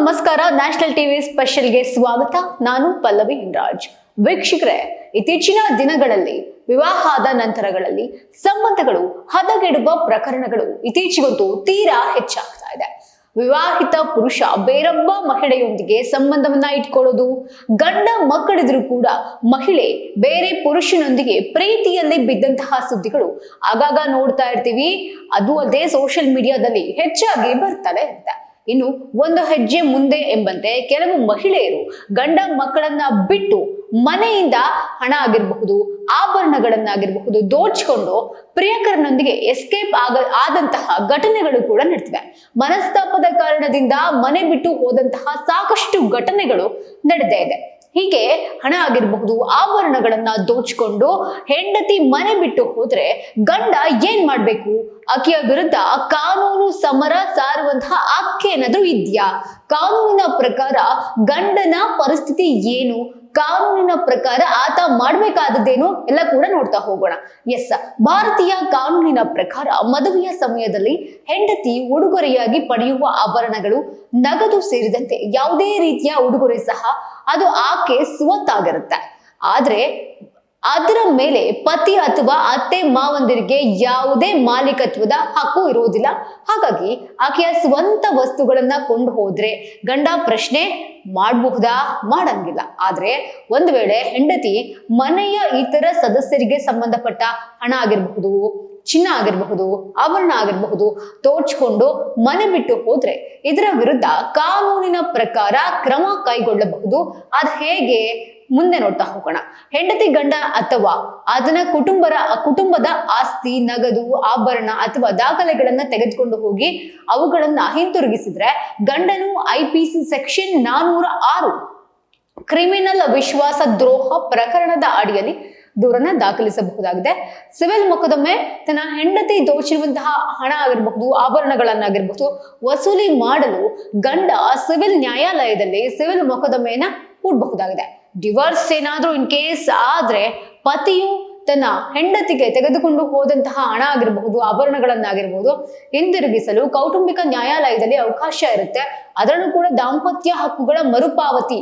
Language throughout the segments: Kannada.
ನಮಸ್ಕಾರ. ನ್ಯಾಷನಲ್ ಟಿವಿ ಸ್ಪೆಷಲ್ಗೆ ಸ್ವಾಗತ. ನಾನು ಪಲ್ಲವಿ ಹಿಂರಾಜ್. ವೀಕ್ಷಕರೇ, ಇತ್ತೀಚಿನ ದಿನಗಳಲ್ಲಿ ವಿವಾಹದ ನಂತರಗಳಲ್ಲಿ ಸಂಬಂಧಗಳು ಹದಗೆಡುವ ಪ್ರಕರಣಗಳು ಇತ್ತೀಚೆಗಂತೂ ತೀರಾ ಹೆಚ್ಚಾಗ್ತಾ ಇದೆ. ವಿವಾಹಿತ ಪುರುಷ ಬೇರೊಬ್ಬ ಮಹಿಳೆಯೊಂದಿಗೆ ಸಂಬಂಧವನ್ನ ಇಟ್ಕೊಳ್ಳೋದು, ಗಂಡ ಮಕ್ಕಳಿದ್ರು ಕೂಡ ಮಹಿಳೆ ಬೇರೆ ಪುರುಷನೊಂದಿಗೆ ಪ್ರೀತಿಯಲ್ಲಿ ಬಿದ್ದಂತಹ ಸುದ್ದಿಗಳು ಆಗಾಗ ನೋಡ್ತಾ ಇರ್ತೀವಿ. ಅದು ಅಲ್ಲದೆ ಸೋಷಿಯಲ್ ಮೀಡಿಯಾದಲ್ಲಿ ಹೆಚ್ಚಾಗಿ ಬರ್ತಾನೆ ಇರುತ್ತೆ. ಇನ್ನು ಒಂದು ಹೆಜ್ಜೆ ಮುಂದೆ ಎಂಬಂತೆ ಕೆಲವು ಮಹಿಳೆಯರು ಗಂಡ ಮಕ್ಕಳನ್ನ ಬಿಟ್ಟು ಮನೆಯಿಂದ ಹಣ ಆಗಿರಬಹುದು, ಆಭರಣಗಳನ್ನಾಗಿರಬಹುದು ದೋಚ್ಕೊಂಡು ಪ್ರಿಯಕರನೊಂದಿಗೆ ಎಸ್ಕೇಪ್ ಆದಂತಹ ಘಟನೆಗಳು ಕೂಡ ನಡೆದಿವೆ. ಮನಸ್ತಾಪದ ಕಾರಣದಿಂದ ಮನೆ ಬಿಟ್ಟು ಹೋದಂತಹ ಸಾಕಷ್ಟು ಘಟನೆಗಳು ನಡೆದೇ ಇದೆ. ಹೀಗೆ ಹಣ ಆಗಿರಬಹುದು, ಆಭರಣಗಳನ್ನ ದೋಚ್ಕೊಂಡು ಹೆಂಡತಿ ಮನೆ ಬಿಟ್ಟು ಹೋದ್ರೆ ಗಂಡ ಏನ್ ಮಾಡ್ಬೇಕು? ಆಕೆಯ ವಿರುದ್ಧ ಕಾನೂನು ಸಮರ ಸಾರುವಂತಹ ಹಕ್ಕು ಏನಾದ್ರೂ ಇದೆಯಾ? ಕಾನೂನಿನ ಪ್ರಕಾರ ಗಂಡನ ಪರಿಸ್ಥಿತಿ ಏನು? ಕಾನೂನಿನ ಪ್ರಕಾರ ಆತ ಮಾಡ್ಬೇಕಾದದ್ದೇನು ಎಲ್ಲ ಕೂಡ ನೋಡ್ತಾ ಹೋಗೋಣ. ಎಸ್, ಭಾರತೀಯ ಕಾನೂನಿನ ಪ್ರಕಾರ ಮದುವೆಯ ಸಮಯದಲ್ಲಿ ಹೆಂಡತಿ ಉಡುಗೊರೆಯಾಗಿ ಪಡೆಯುವ ಆಭರಣಗಳು, ನಗದು ಸೇರಿದಂತೆ ಯಾವುದೇ ರೀತಿಯ ಉಡುಗೊರೆ ಸಹ ಅದು ಆಕೆ ಸ್ವತ್ತಾಗಿರುತ್ತೆ. ಆದ್ರೆ ಅದರ ಮೇಲೆ ಪತಿ ಅಥವಾ ಅತ್ತೆ ಮಾವಂದಿರಿಗೆ ಯಾವುದೇ ಮಾಲೀಕತ್ವದ ಹಕ್ಕು ಇರುವುದಿಲ್ಲ. ಹಾಗಾಗಿ ಆಕೆಯ ಸ್ವಂತ ವಸ್ತುಗಳನ್ನ ಕೊಂಡು ಹೋದ್ರೆ ಗಂಡ ಪ್ರಶ್ನೆ ಮಾಡಬಹುದಾ? ಮಾಡಂಗಿಲ್ಲ. ಆದ್ರೆ ಒಂದು ವೇಳೆ ಹೆಂಡತಿ ಮನೆಯ ಇತರ ಸದಸ್ಯರಿಗೆ ಸಂಬಂಧಪಟ್ಟ ಹಣ ಆಗಿರಬಹುದು, ಚಿನ್ನ ಆಗಿರಬಹುದು, ಆಭರಣ ಆಗಿರಬಹುದು ತೋಚ್ಕೊಂಡು ಮನೆ ಬಿಟ್ಟು ಹೋದ್ರೆ ಇದರ ವಿರುದ್ಧ ಕಾನೂನಿನ ಪ್ರಕಾರ ಕ್ರಮ ಕೈಗೊಳ್ಳಬಹುದು. ಅದ್ ಹೇಗೆ? ಮುಂದೆ ನೋಡ್ತಾ ಹೋಗೋಣ. ಹೆಂಡತಿ ಗಂಡ ಅಥವಾ ಅದನ್ನ ಕುಟುಂಬದ ಆಸ್ತಿ, ನಗದು, ಆಭರಣ ಅಥವಾ ದಾಖಲೆಗಳನ್ನ ತೆಗೆದುಕೊಂಡು ಹೋಗಿ ಅವುಗಳನ್ನ ಹಿಂತಿರುಗಿಸಿದ್ರೆ ಗಂಡನು IPC ಸೆಕ್ಷನ್ 406 ಕ್ರಿಮಿನಲ್ ವಿಶ್ವಾಸ ದ್ರೋಹ ಪ್ರಕರಣದ ಅಡಿಯಲ್ಲಿ ದೂರನ್ನ ದಾಖಲಿಸಬಹುದಾಗಿದೆ. ಸಿವಿಲ್ ಮೊಕದ್ದಮೆ ತನ್ನ ಹೆಂಡತಿ ದೋಚಿರುವಂತಹ ಹಣ ಆಗಿರಬಹುದು, ಆಭರಣಗಳನ್ನಾಗಿರ್ಬಹುದು ವಸೂಲಿ ಮಾಡಲು ಗಂಡ ಸಿವಿಲ್ ನ್ಯಾಯಾಲಯದಲ್ಲಿ ಸಿವಿಲ್ ಮೊಕದ್ದಮೆಯನ್ನ ಹೂಡಬಹುದಾಗಿದೆ. ಡಿವೋರ್ಸ್ ಏನಾದ್ರೂ ಇನ್ ಕೇಸ್ ಆದ್ರೆ ಪತಿಯು ತನ್ನ ಹೆಂಡತಿಗೆ ತೆಗೆದುಕೊಂಡು ಹೋದಂತಹ ಹಣ ಆಗಿರಬಹುದು, ಆಭರಣಗಳನ್ನಾಗಿರ್ಬಹುದು ಹಿಂದಿರುಗಿಸಲು ಕೌಟುಂಬಿಕ ನ್ಯಾಯಾಲಯದಲ್ಲಿ ಅವಕಾಶ ಇರುತ್ತೆ. ಅದರಲ್ಲೂ ಕೂಡ ದಾಂಪತ್ಯ ಹಕ್ಕುಗಳ ಮರುಪಾವತಿ,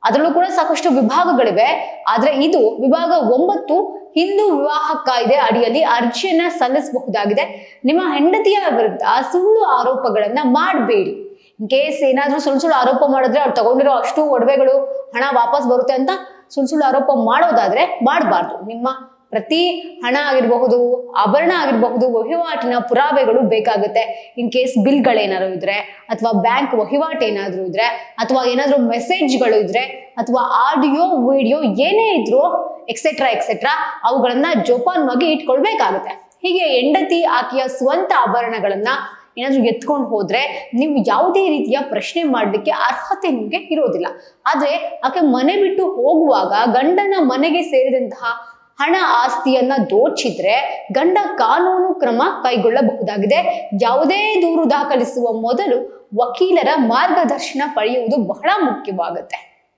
ಅದರಲ್ಲೂ ಕೂಡ ಸಾಕಷ್ಟು ವಿಭಾಗಗಳಿವೆ. ಆದ್ರೆ ಇದು ವಿಭಾಗ 9 ಹಿಂದೂ ವಿವಾಹ ಕಾಯ್ದೆ ಅಡಿಯಲ್ಲಿ ಅರ್ಜಿಯನ್ನ ಸಲ್ಲಿಸಬಹುದಾಗಿದೆ. ನಿಮ್ಮ ಹೆಂಡತಿಯ ವಿರುದ್ಧ ಸುಳ್ಳು ಆರೋಪಗಳನ್ನ ಮಾಡಬೇಡಿ. ಇನ್ ಕೇಸ್ ಏನಾದ್ರೂ ಸುಳ್ಳು ಆರೋಪ ಮಾಡಿದ್ರೆ ಅವ್ರು ತಗೊಂಡಿರೋ ಅಷ್ಟು ಒಡವೆಗಳು, ಹಣ ವಾಪಸ್ ಬರುತ್ತೆ ಅಂತ ಸುಳ್ಳು ಆರೋಪ ಮಾಡೋದಾದ್ರೆ ಮಾಡಬಾರ್ದು. ನಿಮ್ಮ ಪ್ರತಿ ಹಣ ಆಗಿರಬಹುದು, ಆಭರಣ ಆಗಿರಬಹುದು ವಹಿವಾಟಿನ ಪುರಾವೆಗಳು ಬೇಕಾಗುತ್ತೆ. ಇನ್ ಕೇಸ್ ಬಿಲ್ಗಳೇನಾದ್ರು ಇದ್ರೆ, ಅಥವಾ ಬ್ಯಾಂಕ್ ವಹಿವಾಟು ಏನಾದ್ರು ಇದ್ರೆ, ಅಥವಾ ಏನಾದ್ರು ಮೆಸೇಜ್ಗಳು ಇದ್ರೆ, ಅಥವಾ ಆಡಿಯೋ ವಿಡಿಯೋ ಏನೇ ಇದ್ರು ಎಕ್ಸೆಟ್ರಾ ಅವುಗಳನ್ನ ಜೋಪಾನವಾಗಿ ಇಟ್ಕೊಳ್ಬೇಕಾಗುತ್ತೆ. ಹೀಗೆ ಹೆಂಡತಿ ಆಕೆಯ ಸ್ವಂತ ಆಭರಣಗಳನ್ನ ಏನಾದ್ರೂ ಎತ್ಕೊಂಡು ಹೋದ್ರೆ ನೀವು ಯಾವುದೇ ರೀತಿಯ ಪ್ರಶ್ನೆ ಮಾಡ್ಲಿಕ್ಕೆ ಅರ್ಹತೆ ನಿಮ್ಗೆ ಇರೋದಿಲ್ಲ. ಆದ್ರೆ ಆಕೆ ಮನೆ ಬಿಟ್ಟು ಹೋಗುವಾಗ ಗಂಡನ ಮನೆಗೆ ಸೇರಿದಂತಹ ಹಣ ಆಸ್ತಿಯನ್ನ ದೋಚಿದ್ರೆ ಗಂಡ ಕಾನೂನು ಕ್ರಮ ಕೈಗೊಳ್ಳಬಹುದಾಗಿದೆ. ಯಾವುದೇ ದೂರು ದಾಖಲಿಸುವ ಮೊದಲು ವಕೀಲರ ಮಾರ್ಗದರ್ಶನ ಪಡೆಯುವುದು ಬಹಳ ಮುಖ್ಯವಾಗುತ್ತೆ.